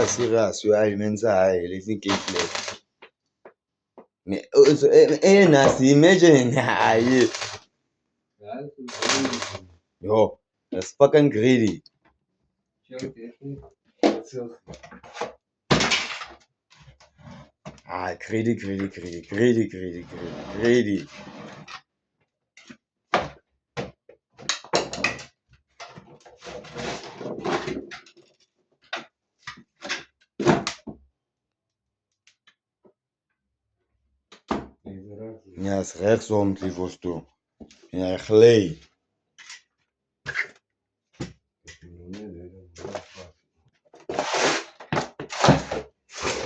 serious, you are mensa high, letting cake flat. Nasty, imagine. Yo, that's fucking greedy. Greedy. Yes, rechtsom, liefst du. Ja, glij.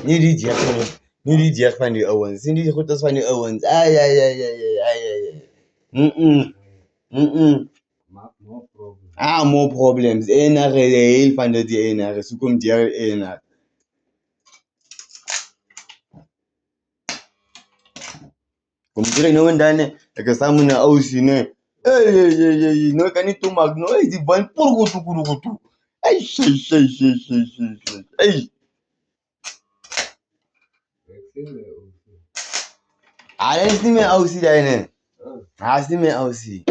Niet die jeugd van die Owens. Zie die goed als van die Owens. Ai. More problems. Enige, heel van de die enige. Zo komt die enige. Kom terug nou en dan. Ik ga samen naar Aussie, nee. Hey. No, kan niet toemaken. No, die van purgo. Hey. Hey. Dat is niet meer Aussie, daar. Dat is niet meer Aussie.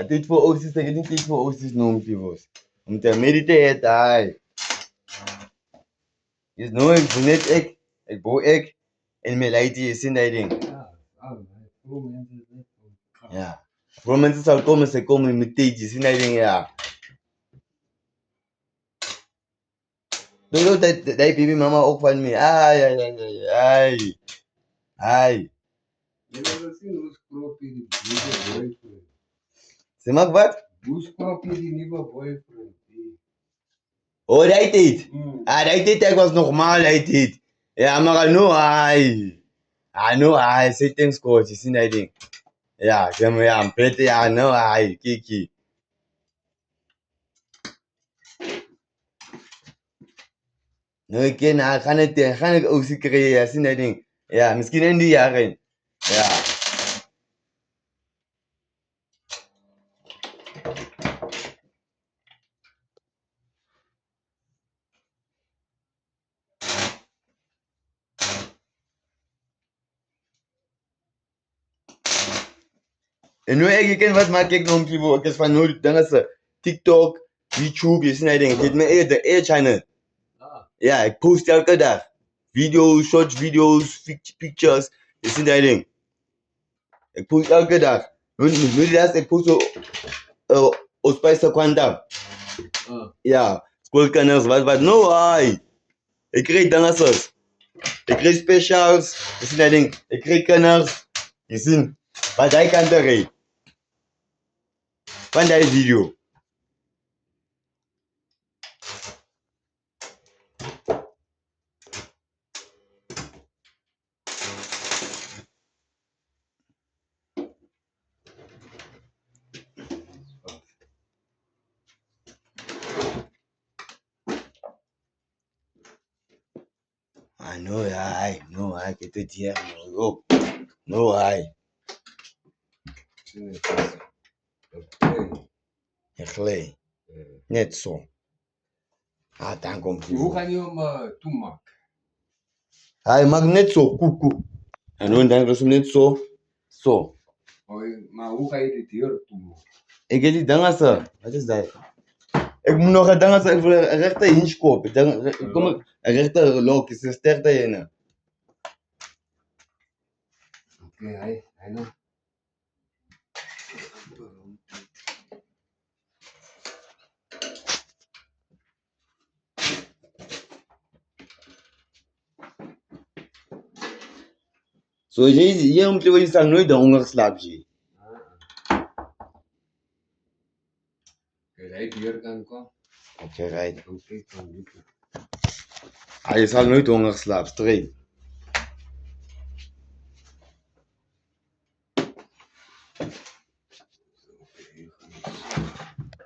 Dit voor Aussie, zeg je niet dit voor Aussie noemt die was. Om te mediteren, is nooit net ik boe ik en mijn leidje is in dat ding. Ja. Voor mensen zal komen, ze komen met theetjes in dat ding, ja. Doe dat baby mama ook van me. Ai. Ze maakt wat? Oh, dat deed. Dat deed ik was normaal, dat deed. Ja, maar no, ai, settings coach, is in dat ding. Ja, zeg maar, ja, pret, ja, no, ai, kiki. No, ik ken, ga ik ook zien creëren, is in dat ding. Ja, misschien in die jaren. Ja. En nu ik ken wat maak ik nog een ik is van nu dan is TikTok, YouTube, je ziet dat ding. Dit mijn de channel. Ja, ik post elke dag. Video's, short video's, pictures, je ziet dat ding. Ik post elke dag. Nu dat ik post op Spice Quantum. Ja, schoolkenners, wat, no, ai. Ik kreeg dansers. Ik kreeg specials, je ziet dat ding. Ik kreeg kenners, je ziet. Wat hij kan erin. Van die video. No, I get it here. No, I. Glij. Net zo. Dan komt hij. Hoe ga je hem toemaken? Hij maakt net zo, koek. En dan denk ik net zo. Zo. Maar hoe ga je dit hier toemaken? Ik heb die dangassen. Wat is dat? Ik moet nog een dangassen, ik wil een rechte hinge kopen. Ik kom een rechte look, is een sterkte in. Oké, hij nog. Zo, je moet je zeggen nooit de honger slaapt je. Kijk, hier kan komen. Oké, right. Hij zal nooit honger slapen, straight.